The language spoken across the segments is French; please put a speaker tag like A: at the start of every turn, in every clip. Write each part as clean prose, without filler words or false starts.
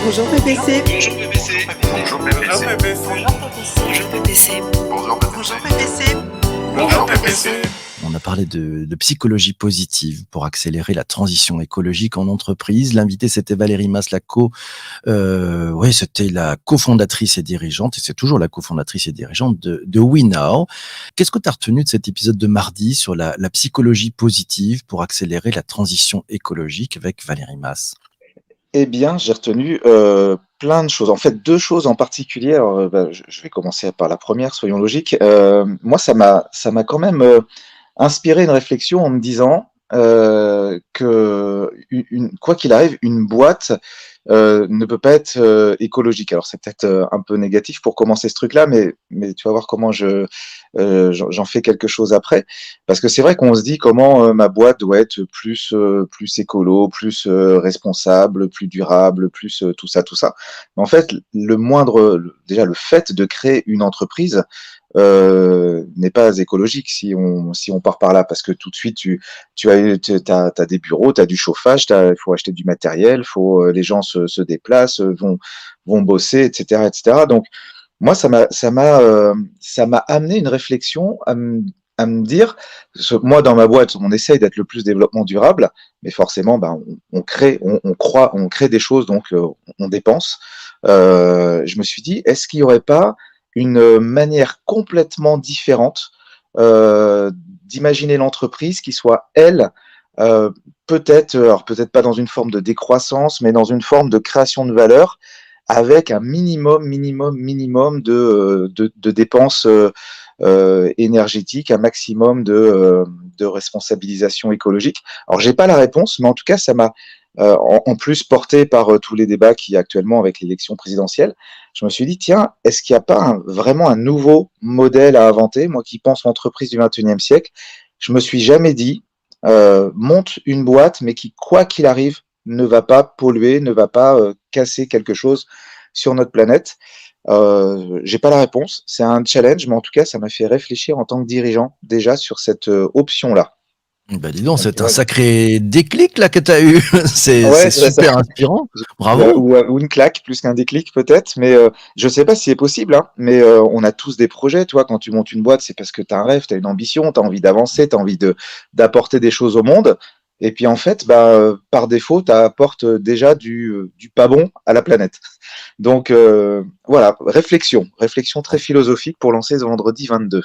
A: Bonjour PPC.
B: Bonjour PPC.
C: Bonjour PPC.
A: Bonjour PPC.
C: Bonjour
A: Bonjour PPC.
C: Bonjour PPC.
D: On a parlé de psychologie positive pour accélérer la transition écologique en entreprise. L'invité, c'était Valérie Masslako. C'était la cofondatrice et dirigeante, et c'est toujours la cofondatrice et dirigeante de WeNow. Qu'est-ce que tu as retenu de cet épisode de mardi sur la psychologie positive pour accélérer la transition écologique avec Valérie Mas?
E: Eh bien, j'ai retenu plein de choses. En fait, deux choses en particulier. Alors, je vais commencer par la première, soyons logiques. Moi, ça m'a quand même inspiré une réflexion en me disant que quoi qu'il arrive, une boîte ne peut pas être écologique. Alors, c'est peut-être un peu négatif pour commencer ce truc-là, mais tu vas voir comment j'en fais quelque chose après. Parce que c'est vrai qu'on se dit comment ma boîte doit être plus écolo, plus responsable, plus durable, plus tout ça, tout ça. Mais en fait, déjà le fait de créer une entreprise n'est pas écologique si on part par là, parce que tout de suite t'as des bureaux, t'as du chauffage, il faut acheter du matériel, les gens se déplacent, vont bosser, etc., etc. Donc moi, ça m'a amené une réflexion à me dire, moi dans ma boîte, on essaye d'être le plus développement durable, mais forcément, on crée, on crée des choses, donc on dépense. Je me suis dit, est-ce qu'il n'y aurait pas une manière complètement différente d'imaginer l'entreprise qui soit, elle, peut-être pas dans une forme de décroissance, mais dans une forme de création de valeur, avec un minimum de dépenses énergétiques, un maximum de responsabilisation écologique. Alors, j'ai pas la réponse, mais en tout cas, ça m'a en plus porté par tous les débats qu'il y a actuellement avec l'élection présidentielle. Je me suis dit, tiens, est-ce qu'il n'y a pas vraiment un nouveau modèle à inventer? Moi qui pense l'entreprise du 21e siècle, je me suis jamais dit, monte une boîte, mais qui, quoi qu'il arrive, ne va pas polluer, ne va pas casser quelque chose sur notre planète. J'ai pas la réponse, c'est un challenge, mais en tout cas, ça m'a fait réfléchir en tant que dirigeant déjà sur cette option-là.
D: Bah dis donc,
E: Donc,
D: c'est un
E: ouais,
D: sacré déclic là que tu as eu. C'est
E: c'est ça.
D: super inspirant. Bravo.
E: Ou une claque plus qu'un déclic peut-être, mais je sais pas si c'est possible, hein, mais on a tous des projets, toi, quand tu montes une boîte, c'est parce que tu as un rêve, tu as une ambition, tu as envie d'avancer, tu as envie d'apporter des choses au monde, et puis en fait, par défaut, tu apportes déjà du pas bon à la planète. Donc voilà, réflexion très philosophique pour lancer ce vendredi 22.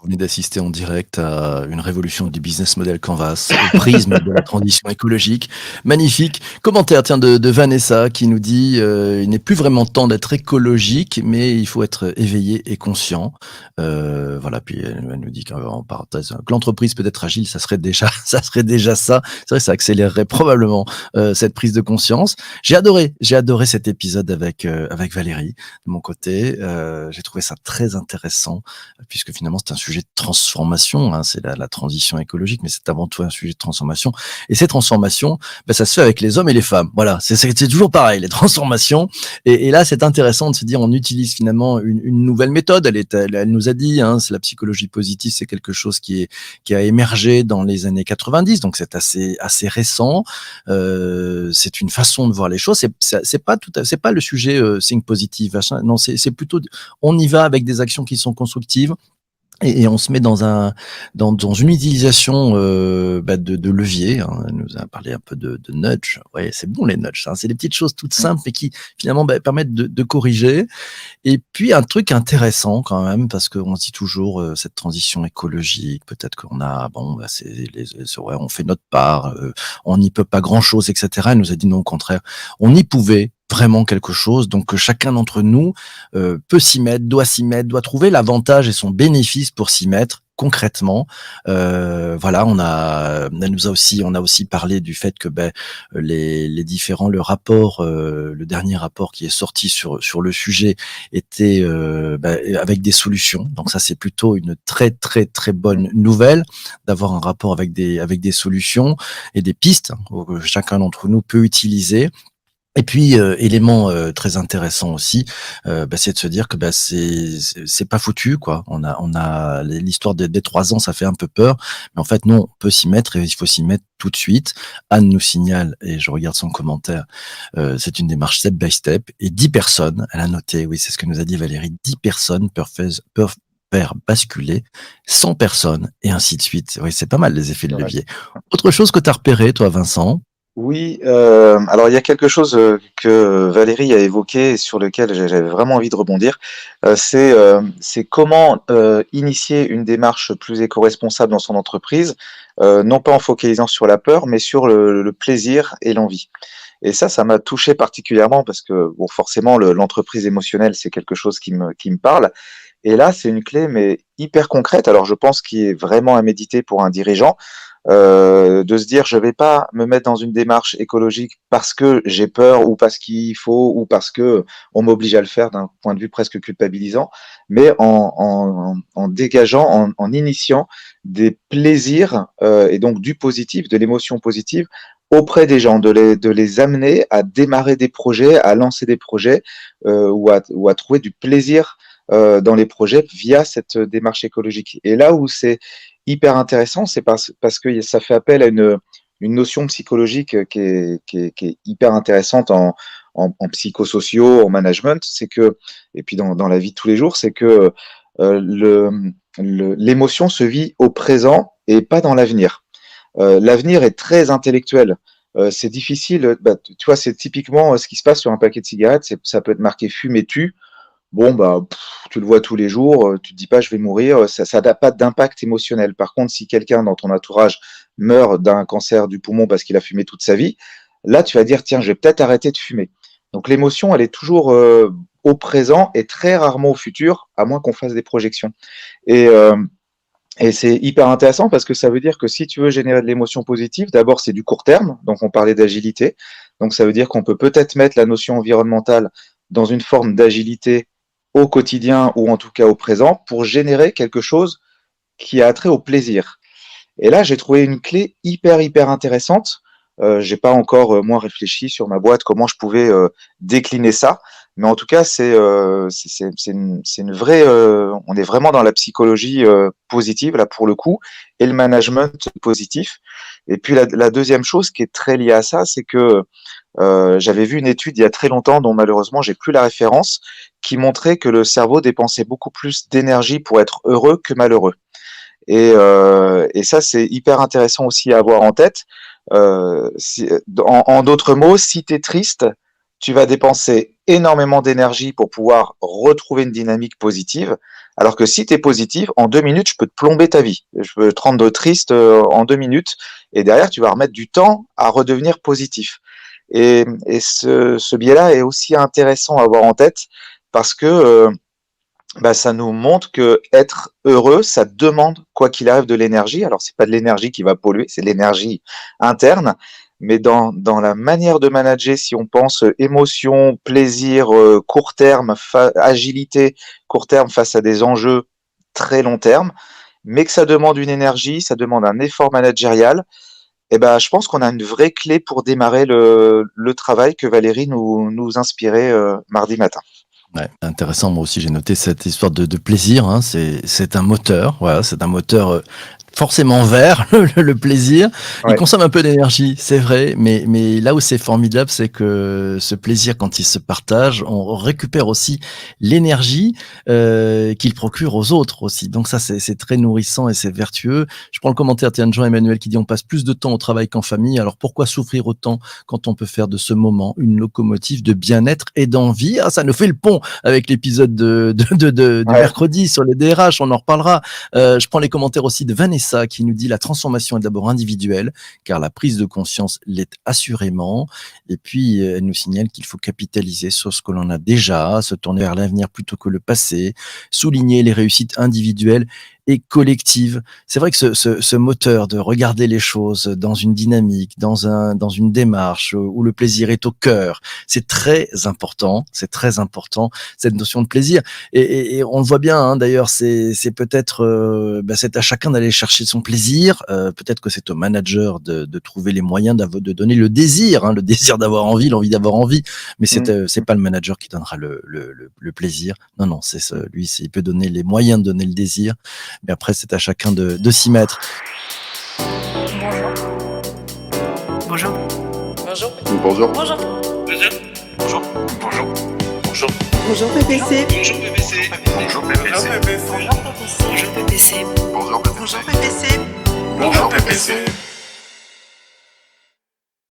D: Vous venez d'assister en direct à une révolution du business model Canvas au prisme de la transition écologique. Magnifique. Commentaire de Vanessa qui nous dit il n'est plus vraiment temps d'être écologique, mais il faut être éveillé et conscient. Voilà. Puis elle nous dit qu'en parenthèse que l'entreprise peut être agile, ça serait déjà ça. C'est vrai, ça accélérerait probablement cette prise de conscience. J'ai adoré cet épisode avec Valérie de mon côté. J'ai trouvé ça très intéressant puisque finalement c'est un sujet de transformation, hein, c'est la transition écologique, mais c'est avant tout un sujet de transformation. Et ces transformations, ça se fait avec les hommes et les femmes. Voilà, c'est toujours pareil, les transformations. Et là, c'est intéressant de se dire, on utilise finalement une nouvelle méthode. Elle nous a dit, hein, c'est la psychologie positive, c'est quelque chose qui a émergé dans les années 90, donc c'est assez récent. C'est une façon de voir les choses. C'est pas le sujet think positive, machin. Non, c'est plutôt, on y va avec des actions qui sont constructives. Et on se met dans une utilisation de levier. Hein. Elle nous a parlé un peu de nudge. Ouais, c'est bon les nudges. Hein. C'est des petites choses toutes simples et qui finalement permettent de corriger. Et puis un truc intéressant quand même, parce qu'on se dit toujours cette transition écologique. Peut-être qu'on a on fait notre part. On n'y peut pas grand chose, etc. Elle nous a dit non, au contraire, on y pouvait vraiment quelque chose, donc que chacun d'entre nous peut s'y mettre, doit trouver l'avantage et son bénéfice pour s'y mettre concrètement. Voilà, on a aussi parlé du fait que les différents, le dernier rapport qui est sorti sur le sujet était avec des solutions. Donc ça, c'est plutôt une très très très bonne nouvelle d'avoir un rapport avec des solutions et des pistes que chacun d'entre nous peut utiliser. Et puis, élément, très intéressant aussi, c'est de se dire que, c'est pas foutu, quoi. On a l'histoire des 3 ans, ça fait un peu peur, mais en fait, non, on peut s'y mettre et il faut s'y mettre tout de suite. Anne nous signale et je regarde son commentaire, c'est une démarche step by step et 10 personnes, elle a noté, oui, c'est ce que nous a dit Valérie, 10 personnes peuvent faire basculer 100 personnes et ainsi de suite. Oui, c'est pas mal les effets de
E: C'est vrai.
D: levier. Autre chose que tu as repéré, toi, Vincent?
E: Oui, alors il y a quelque chose, que Valérie a évoqué et sur lequel j'avais vraiment envie de rebondir, c'est comment, initier une démarche plus éco-responsable dans son entreprise, non pas en focalisant sur la peur, mais sur le plaisir et l'envie. Et ça m'a touché particulièrement parce que, bon, forcément l'entreprise émotionnelle, c'est quelque chose qui me parle et là, c'est une clé, mais hyper concrète, alors je pense qui est vraiment à méditer pour un dirigeant, de se dire: «Je vais pas me mettre dans une démarche écologique parce que j'ai peur ou parce qu'il faut ou parce que on m'oblige à le faire», d'un point de vue presque culpabilisant, mais en dégageant, en initiant des plaisirs, et donc du positif, de l'émotion positive auprès des gens, de les amener à démarrer des projets, à lancer des projets, ou à trouver du plaisir, dans les projets via cette démarche écologique. Et là où c'est hyper intéressant, c'est parce que ça fait appel à une notion psychologique, qui est hyper intéressante en psychosociaux, en management. C'est que, et puis dans la vie de tous les jours, c'est que, l'émotion se vit au présent et pas dans l'avenir. L'avenir est très intellectuel. C'est difficile, tu vois, c'est typiquement, ce qui se passe sur un paquet de cigarettes, ça peut être marqué fume et tue. Bon, tu le vois tous les jours, tu te dis pas: «Je vais mourir», ça n'a pas d'impact émotionnel. Par contre, si quelqu'un dans ton entourage meurt d'un cancer du poumon parce qu'il a fumé toute sa vie, là, tu vas dire: «Tiens, je vais peut-être arrêter de fumer». Donc l'émotion, elle est toujours, au présent et très rarement au futur, à moins qu'on fasse des projections. Et c'est hyper intéressant parce que ça veut dire que si tu veux générer de l'émotion positive, d'abord, c'est du court terme, donc on parlait d'agilité. Donc ça veut dire qu'on peut peut-être mettre la notion environnementale dans une forme d'agilité au quotidien ou en tout cas au présent pour générer quelque chose qui a trait au plaisir. Et là, j'ai trouvé une clé hyper, hyper intéressante. J'ai pas encore, moi, réfléchi sur ma boîte, comment je pouvais, décliner ça. Mais en tout cas, c'est une vraie, on est vraiment dans la psychologie, positive, là, pour le coup, et le management positif. Et puis la 2e chose qui est très liée à ça, c'est que, j'avais vu une étude il y a très longtemps, dont malheureusement j'ai plus la référence, qui montrait que le cerveau dépensait beaucoup plus d'énergie pour être heureux que malheureux. Et ça, c'est hyper intéressant aussi à avoir en tête. En d'autres mots, si tu es triste, tu vas dépenser énormément d'énergie pour pouvoir retrouver une dynamique positive. Alors que si tu es positif, en 2 minutes, je peux te plomber ta vie. Je peux te rendre triste, en 2 minutes. Et derrière, tu vas remettre du temps à redevenir positif. Et ce biais-là est aussi intéressant à avoir en tête parce que, ça nous montre que être heureux, ça demande, quoi qu'il arrive, de l'énergie. Alors, c'est pas de l'énergie qui va polluer, c'est de l'énergie interne. Mais dans la manière de manager, si on pense émotion, plaisir, court terme, agilité, court terme face à des enjeux très long terme, mais que ça demande une énergie, ça demande un effort managérial, je pense qu'on a une vraie clé pour démarrer le travail que Valérie nous inspirait, mardi matin.
D: Ouais, intéressant. Moi aussi, j'ai noté cette histoire de plaisir, hein. C'est un moteur, voilà, c'est un moteur, forcément vert, le plaisir. Il
E: Ouais.
D: consomme un peu d'énergie, c'est vrai, mais là où c'est formidable, c'est que ce plaisir, quand il se partage, on récupère aussi l'énergie, qu'il procure aux autres aussi. Donc ça, c'est très nourrissant et c'est vertueux. Je prends le commentaire, tiens, de Jean-Emmanuel qui dit: «On passe plus de temps au travail qu'en famille, alors pourquoi souffrir autant quand on peut faire de ce moment une locomotive de bien-être et d'envie?» Ah, ça nous fait le pont avec l'épisode de
E: Ouais.
D: mercredi sur les DRH, on en reparlera. Je prends les commentaires aussi de Vanessa qui nous dit: «La transformation est d'abord individuelle, car la prise de conscience l'est assurément». Et puis, elle nous signale qu'il faut capitaliser sur ce que l'on a déjà, se tourner vers l'avenir plutôt que le passé, souligner les réussites individuelles et collective. C'est vrai que ce moteur de regarder les choses dans une dynamique, dans une démarche où le plaisir est au cœur, c'est très important. C'est très important, cette notion de plaisir. Et on le voit bien, hein, d'ailleurs, c'est peut-être, c'est à chacun d'aller chercher son plaisir. Peut-être que c'est au manager de trouver les moyens de donner le désir, hein, le désir d'avoir envie, l'envie d'avoir envie. Mais c'est pas le manager qui donnera le plaisir. Non, lui, il peut donner les moyens de donner le désir. Mais après, c'est à chacun de s'y mettre.
A: Bonjour.
C: Bonjour.
B: Bonjour.
A: Bonjour.
C: Bonjour. Bonjour. Bonjour.
A: Bonjour PPC.
C: Bonjour PPC. Bonjour PPC.
A: Bonjour PPC.
C: Bonjour PPC.
A: Bonjour PPC.
C: Bonjour PPC.